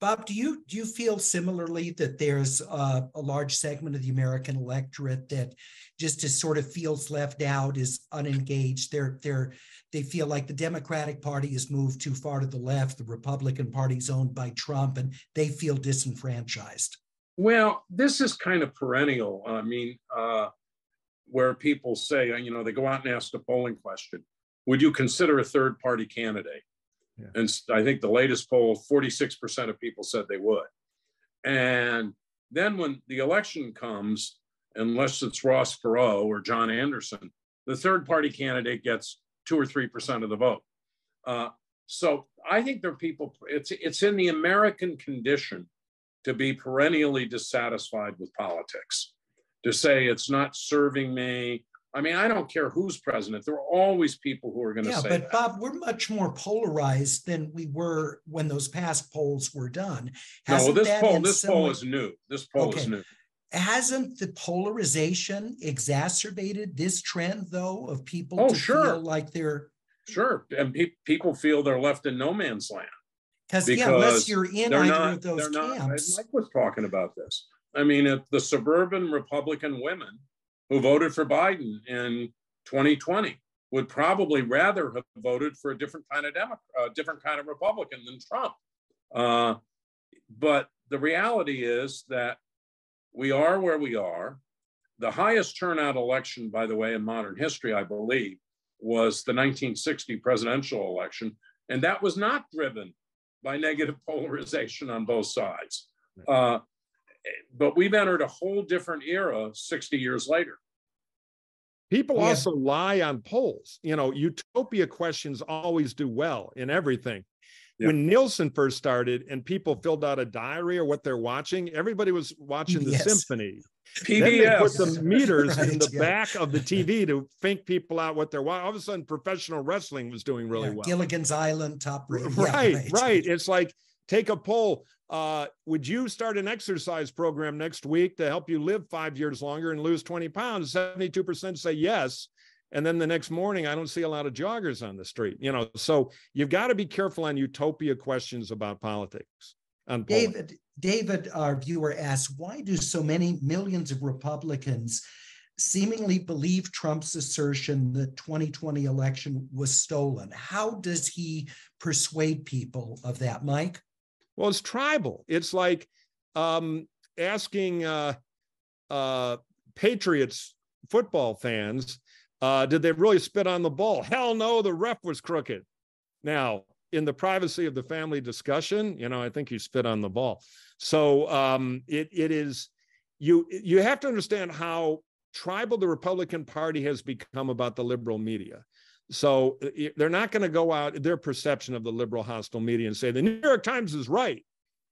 Bob, do you feel similarly that there's a large segment of the American electorate that just sort of feels left out, is unengaged? They feel like the Democratic Party has moved too far to the left, the Republican Party is owned by Trump, and they feel disenfranchised. Well, this is kind of perennial. I mean, where people say, they go out and ask the polling question, would you consider a third party candidate? Yeah. And I think the latest poll, 46% of people said they would. And then when the election comes, unless it's Ross Perot or John Anderson, the third party candidate gets 2 or 3% of the vote. So I think there are people, it's in the American condition to be perennially dissatisfied with politics, to say it's not serving me. I mean, I don't care who's president. There are always people who are going to say that. But Bob, we're much more polarized than we were when those past polls were done. No, this poll is new. This poll is new. Hasn't the polarization exacerbated this trend, though, of people feel like they're... Sure, and people feel they're left in no man's land. Because unless you're in either of those camps... Mike was talking about this. I mean, the suburban Republican women who voted for Biden in 2020 would probably rather have voted for a different kind of Republican than Trump. But the reality is that we are where we are. The highest turnout election, by the way, in modern history, I believe, was the 1960 presidential election. And that was not driven by negative polarization on both sides. But we've entered a whole different era 60 years later. People also lie on polls. Utopia questions always do well in everything. Yeah. When Nielsen first started and people filled out a diary or what they're watching, everybody was watching the symphony. PBS. Then they put the meters in the back of the TV to think people out what they're watching. All of a sudden, professional wrestling was doing really well. Gilligan's Island, top rated. Right. It's like, take a poll. Would you start an exercise program next week to help you live 5 years longer and lose 20 pounds? 72% say yes. And then the next morning, I don't see a lot of joggers on the street. So you've got to be careful on utopia questions about politics. David, our viewer asks, why do so many millions of Republicans seemingly believe Trump's assertion the 2020 election was stolen? How does he persuade people of that, Mike? Well, it's tribal. It's like asking Patriots football fans, did they really spit on the ball? Hell no, the ref was crooked. Now, in the privacy of the family discussion, I think you spit on the ball. So it is, you have to understand how tribal the Republican Party has become about the liberal media. So they're not going to go out, their perception of the liberal hostile media, and say the New York Times is right.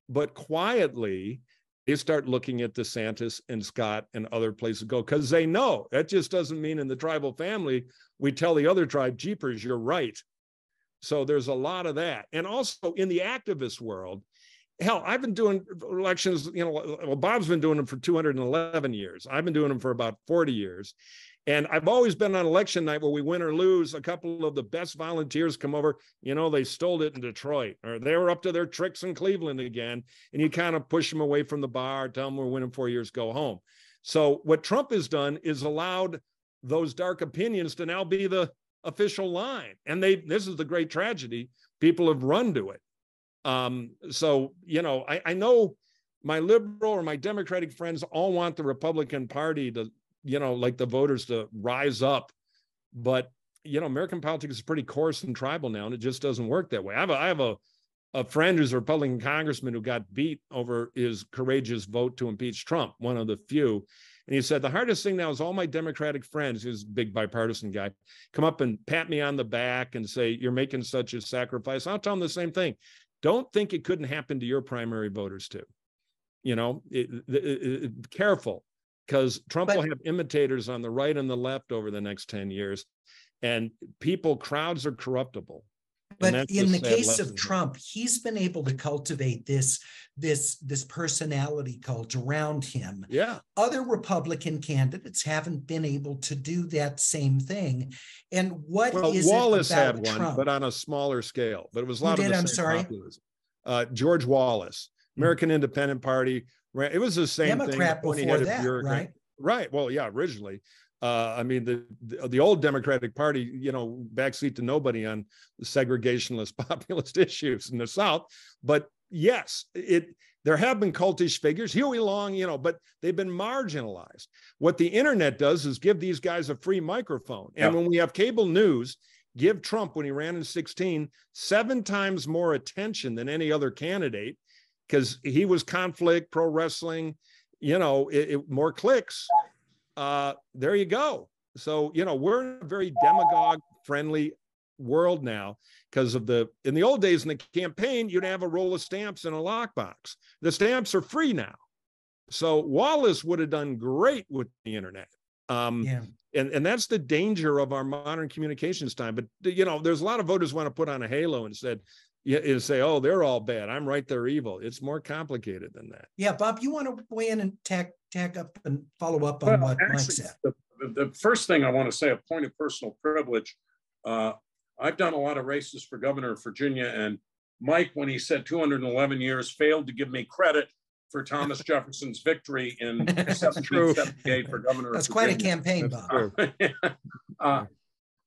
But quietly, they start looking at DeSantis and Scott and other places go, because they know that just doesn't mean in the tribal family, we tell the other tribe, jeepers, you're right. So there's a lot of that. And also in the activist world, hell, I've been doing elections, Bob's been doing them for 211 years. I've been doing them for about 40 years. And I've always been on election night where we win or lose. A couple of the best volunteers come over, they stole it in Detroit, or they were up to their tricks in Cleveland again. And you kind of push them away from the bar, tell them we're winning 4 years, go home. So what Trump has done is allowed those dark opinions to now be the official line. And this is the great tragedy. People have run to it. I know my liberal or my Democratic friends all want the Republican Party to, like the voters to rise up. But, American politics is pretty coarse and tribal now, and it just doesn't work that way. I have a friend who's a Republican congressman who got beat over his courageous vote to impeach Trump, one of the few. And he said, the hardest thing now is all my Democratic friends, who's a big bipartisan guy, come up and pat me on the back and say, you're making such a sacrifice. I'll tell them the same thing. Don't think it couldn't happen to your primary voters too. Careful, because Trump will have imitators on the right and the left over the next 10 years. And crowds are corruptible. But in the case of Trump, he's been able to cultivate this personality cult around him. Yeah. Other Republican candidates haven't been able to do that same thing. And Wallace had one, Trump? But on a smaller scale. But it was a lot of the same populism. George Wallace, American Independent Party. It was the same Democrat thing. Before that, right? Right. Well, yeah, originally. The old Democratic Party, backseat to nobody on the segregationist populist issues in the South. But yes, there have been cultish figures, Huey Long, but they've been marginalized. What the internet does is give these guys a free microphone. And when we have cable news, give Trump, when he ran in 2016, 7 times more attention than any other candidate, because he was conflict, pro wrestling, more clicks. There you go. So, we're in a very demagogue friendly world now because of in the old days in the campaign, you'd have a roll of stamps in a lockbox. The stamps are free now. So Wallace would have done great with the internet. And that's the danger of our modern communications time. But, there's a lot of voters want to put on a halo and say, oh, they're all bad. I'm right, they're evil. It's more complicated than that. Yeah, Bob, you want to weigh in and tag up and follow up on what Mike said? The first thing I want to say, a point of personal privilege. I've done a lot of races for governor of Virginia, and Mike, when he said 211 years, failed to give me credit for Thomas Jefferson's victory in 1778 for governor That's of Virginia. quite a campaign, Bob.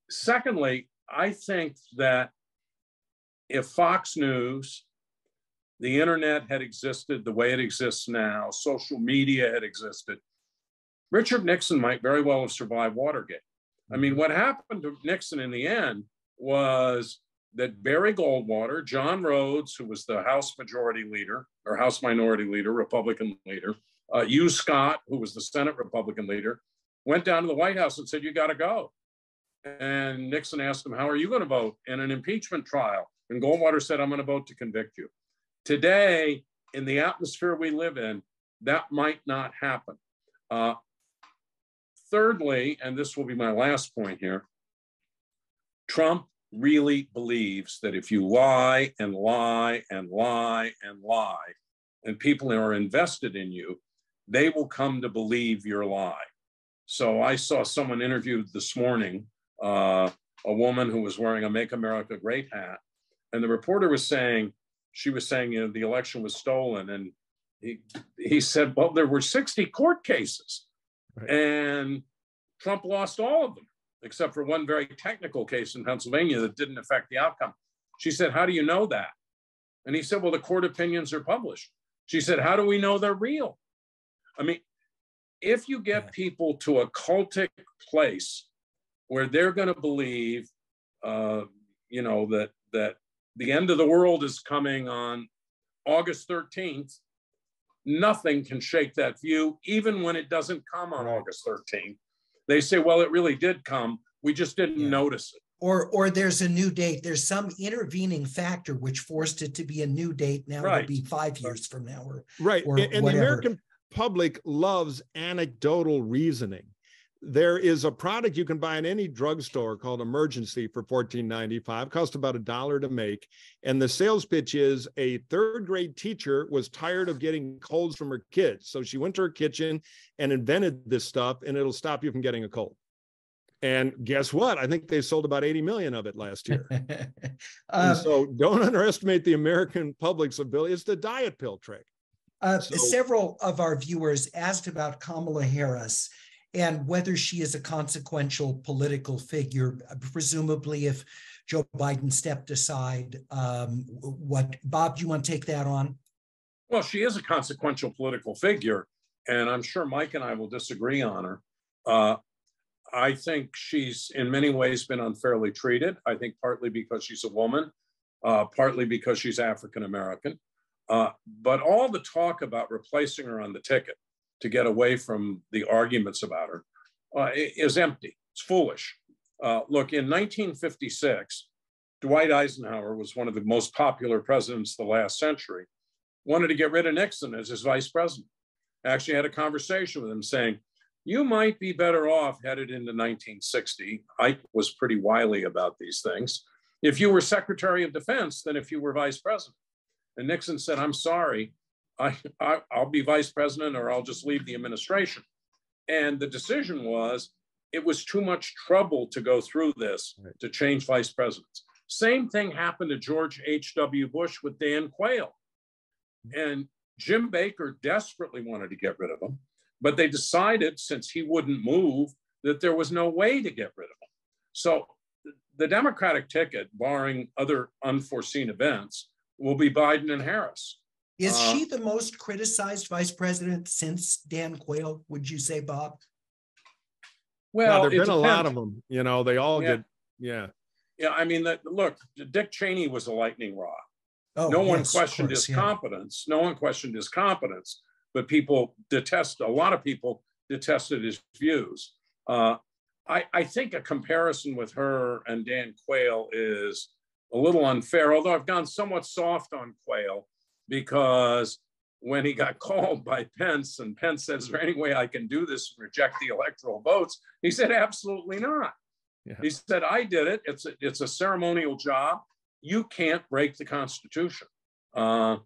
Secondly, I think that if Fox News, the internet had existed the way it exists now, social media had existed, Richard Nixon might very well have survived Watergate. I mean, what happened to Nixon in the end was that Barry Goldwater, John Rhodes, who was the House Majority Leader or House Minority Leader, Republican leader, Hugh Scott, who was the Senate Republican leader, went down to the White House and said, you got to go. And Nixon asked him, how are you going to vote in an impeachment trial? And Goldwater said, I'm going to vote to convict you. Today, in the atmosphere we live in, that might not happen. Thirdly, and this will be my last point here, Trump really believes that if you lie and lie and lie and lie, and people are invested in you, they will come to believe your lie. So I saw someone interviewed this morning, a woman who was wearing a Make America Great hat. And the reporter was saying, the election was stolen. And he said, well, there were 60 court cases. Right. And Trump lost all of them, except for one very technical case in Pennsylvania that didn't affect the outcome. She said, how do you know that? And he said, well, the court opinions are published. She said, how do we know they're real? I mean, if you get people to a cultic place where they're going to believe, that the end of the world is coming on August 13th, nothing can shake that view, even when it doesn't come on August 13th. They say, well, it really did come. We just didn't notice it. Or there's a new date. There's some intervening factor which forced it to be a new date. Now it'll be 5 years from now. Or and the American public loves anecdotal reasoning. There is a product you can buy in any drugstore called Emergency for $14.95. Costs about $1 to make. And the sales pitch is a 3rd grade teacher was tired of getting colds from her kids. So she went to her kitchen and invented this stuff, and it'll stop you from getting a cold. And guess what? I think they sold about 80 million of it last year. So don't underestimate the American public's ability. It's the diet pill trick. Several of our viewers asked about Kamala Harris and whether she is a consequential political figure, presumably if Joe Biden stepped aside. Bob, do you want to take that on? Well, she is a consequential political figure, and I'm sure Mike and I will disagree on her. I think she's in many ways been unfairly treated. I think partly because she's a woman, partly because she's African American. But all the talk about replacing her on the ticket to get away from the arguments about her is empty. It's foolish. Look, in 1956, Dwight Eisenhower was one of the most popular presidents of the last century, wanted to get rid of Nixon as his vice president. Actually had a conversation with him saying, you might be better off headed into 1960. Ike was pretty wily about these things. If you were Secretary of Defense than if you were vice president. And Nixon said, I'm sorry, I'll be vice president or I'll just leave the administration. And the decision was, it was too much trouble to go through this to change vice presidents. Same thing happened to George H.W. Bush with Dan Quayle. And Jim Baker desperately wanted to get rid of him, but they decided, since he wouldn't move, that there was no way to get rid of him. So the Democratic ticket, barring other unforeseen events, will be Biden and Harris. Is she the most criticized vice president since Dan Quayle, would you say, Bob? Well, there've been a lot of them. You know, they all get, Yeah, I mean, look, Dick Cheney was a lightning rod. Oh, no one questioned his competence. No one questioned his competence, but a lot of people detested his views. I think a comparison with her and Dan Quayle is a little unfair, although I've gone somewhat soft on Quayle because when he got called by Pence and Pence said, is there any way I can do this and reject the electoral votes? He said, absolutely not. Yeah. He said, I did it. It's a ceremonial job. You can't break the Constitution. I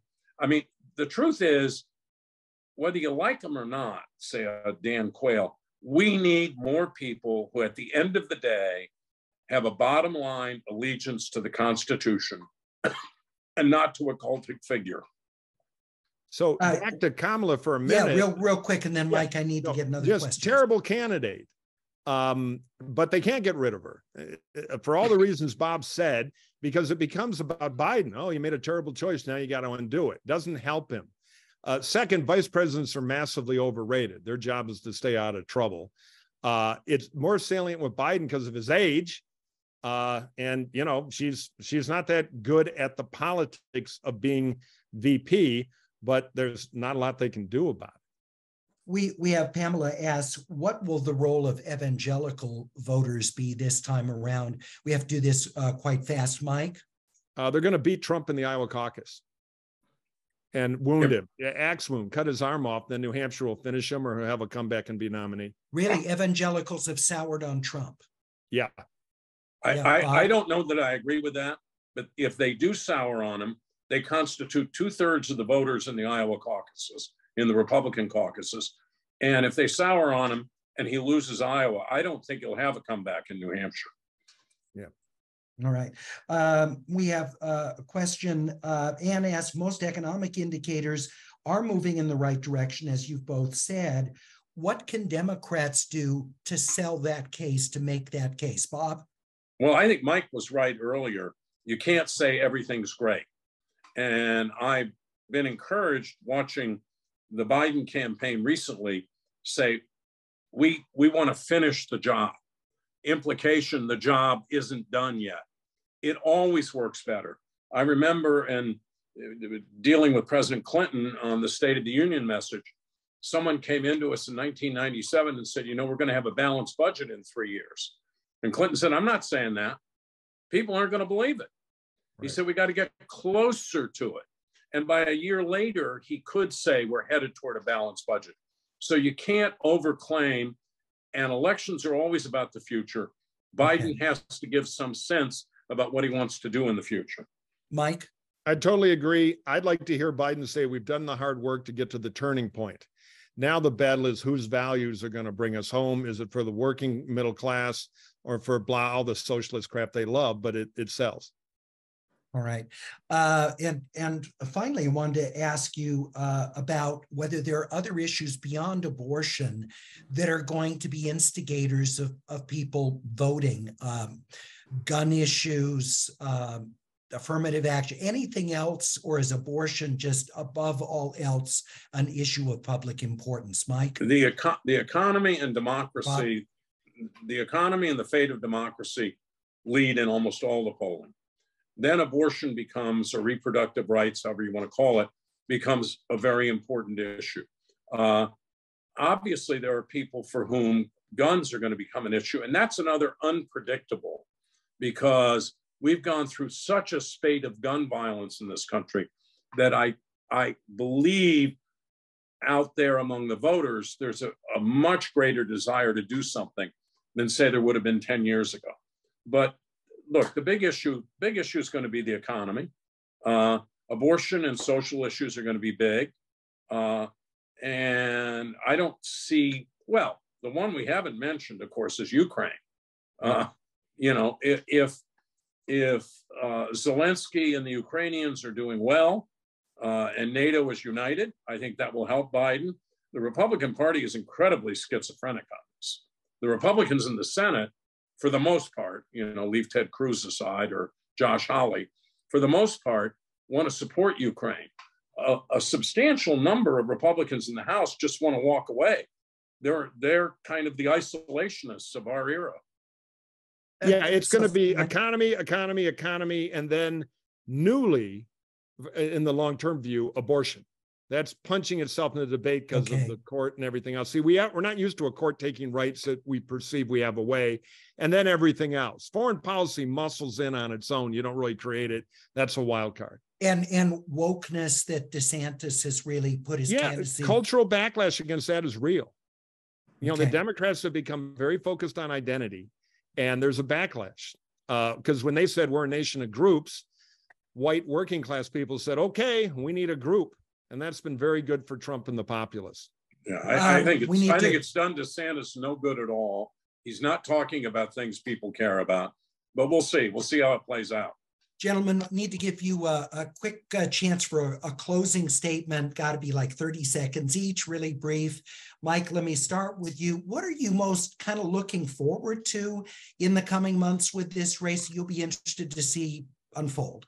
mean, the truth is, whether you like them or not, say Dan Quayle, we need more people who at the end of the day have a bottom line allegiance to the Constitution and not to a cultic figure. So back to Kamala for a minute. Yeah, real quick, and then Mike, I need to get another question. Terrible candidate, but they can't get rid of her for all the reasons Bob said, because it becomes about Biden. Oh, you made a terrible choice. Now you got to undo it. Doesn't help him. Second, vice presidents are massively overrated. Their job is to stay out of trouble. It's more salient with Biden because of his age. And, you know, she's not that good at the politics of being VP, but there's not a lot they can do about it. We have Pamela asks, what will the role of evangelical voters be this time around? We have to do this quite fast, Mike. They're going to beat Trump in the Iowa caucus and wound him, axe wound, cut his arm off. Then New Hampshire will finish him or he'll have a comeback and be nominee. Really, evangelicals have soured on Trump. Yeah. I don't know that I agree with that, but if they do sour on him, they constitute 2/3 of the voters in the Iowa caucuses, in the Republican caucuses. And if they sour on him and he loses Iowa, I don't think he'll have a comeback in New Hampshire. Yeah. All right. We have a question. Anne asked, most economic indicators are moving in the right direction, as you've both said. What can Democrats do to sell that case, to make that case? Bob? Well, I think Mike was right earlier. You can't say everything's great. And I've been encouraged watching the Biden campaign recently say, we want to finish the job. Implication, the job isn't done yet. It always works better. I remember in dealing with President Clinton on the State of the Union message, someone came into us in 1997 and said, you know, we're going to have a balanced budget in 3 years. And Clinton said, I'm not saying that. People aren't going to believe it. He said, we got to get closer to it. And by a year later, he could say we're headed toward a balanced budget. So you can't overclaim, and elections are always about the future. Biden has to give some sense about what he wants to do in the future. Mike? I totally agree. I'd like to hear Biden say we've done the hard work to get to the turning point. Now the battle is whose values are going to bring us home. Is it for the working middle class or for all the socialist crap they love, but it sells. All right. And finally, I wanted to ask you about whether there are other issues beyond abortion that are going to be instigators of people voting. Gun issues, affirmative action, anything else, or is abortion just above all else an issue of public importance? Mike? The economy and democracy, the economy and the fate of democracy lead in almost all the polling. Then abortion becomes, or reproductive rights, however you want to call it, becomes a very important issue. Obviously, there are people for whom guns are going to become an issue, and that's another unpredictable, because we've gone through such a spate of gun violence in this country that I believe out there among the voters, there's a much greater desire to do something than say there would have been 10 years ago. But look, the big issue is going to be the economy. Abortion and social issues are going to be big. And I don't see, well, the one we haven't mentioned, of course, is Ukraine. If Zelensky and the Ukrainians are doing well and NATO is united, I think that will help Biden. The Republican Party is incredibly schizophrenic on this. The Republicans in the Senate, for the most part, leave Ted Cruz aside or Josh Hawley, for the most part, want to support Ukraine. A substantial number of Republicans in the House just want to walk away. They're kind of the isolationists of our era. Yeah, it's going to be economy, and then newly, in the long-term view, abortion. That's punching itself in the debate because of the court and everything else. See, we're not used to a court taking rights that we perceive we have away, and then everything else. Foreign policy muscles in on its own. You don't really create it. That's a wild card. And wokeness that DeSantis has really put his candidacy. Cultural backlash against that is real. The Democrats have become very focused on identity, and there's a backlash because when they said we're a nation of groups, white working class people said, okay, we need a group. And that's been very good for Trump and the populists. Yeah, I think it's done DeSantis no good at all. He's not talking about things people care about, but we'll see. We'll see how it plays out. Gentlemen, need to give you a quick chance for a closing statement. Got to be like 30 seconds each, really brief. Mike, let me start with you. What are you most kind of looking forward to in the coming months with this race you'll be interested to see unfold?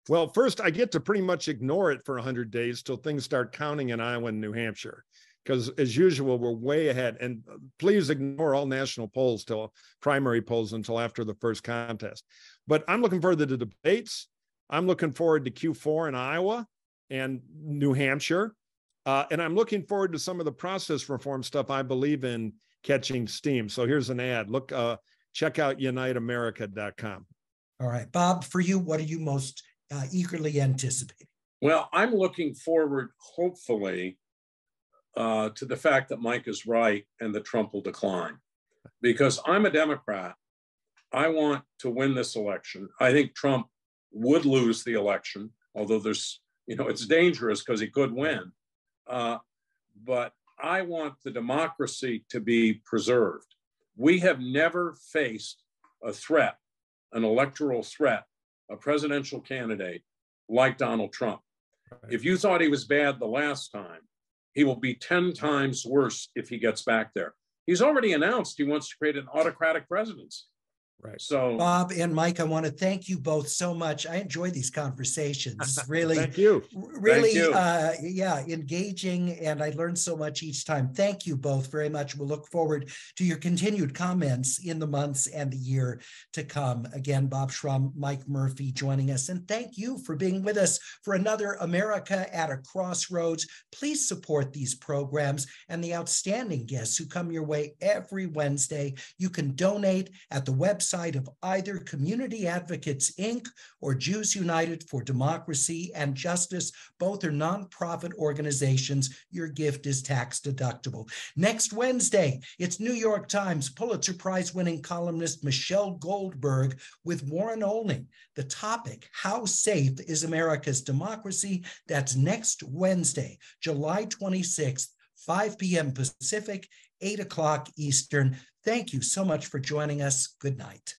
Well, first, I get to pretty much ignore it for 100 days till things start counting in Iowa and New Hampshire, because as usual, we're way ahead. And please ignore all national polls till primary polls until after the first contest. But I'm looking forward to the debates. I'm looking forward to Q4 in Iowa and New Hampshire. And I'm looking forward to some of the process reform stuff I believe in catching steam. So here's an ad. Look, check out uniteamerica.com. All right. Bob, for you, what are you most eagerly anticipating? Well, I'm looking forward, hopefully, to the fact that Mike is right and that Trump will decline. Because I'm a Democrat. I want to win this election. I think Trump would lose the election, although it's dangerous because he could win. But I want the democracy to be preserved. We have never faced a threat, an electoral threat, a presidential candidate like Donald Trump. Right. If you thought he was bad the last time, he will be 10 times worse if he gets back there. He's already announced he wants to create an autocratic presidency. Right. So, Bob and Mike, I want to thank you both so much. I enjoy these conversations. Really, thank you. Really, thank you. Engaging, and I learned so much each time. Thank you both very much. We'll look forward to your continued comments in the months and the year to come. Again, Bob Shrum, Mike Murphy joining us, and thank you for being with us for another America at a Crossroads. Please support these programs and the outstanding guests who come your way every Wednesday. You can donate at the website of either Community Advocates, Inc. or Jews United for Democracy and Justice. Both are nonprofit organizations. Your gift is tax deductible. Next Wednesday, it's New York Times Pulitzer Prize-winning columnist Michelle Goldberg with Warren Olney. The topic, how safe is America's democracy? That's next Wednesday, July 26th, 5 p.m. Pacific, 8 o'clock Eastern. Thank you so much for joining us. Good night.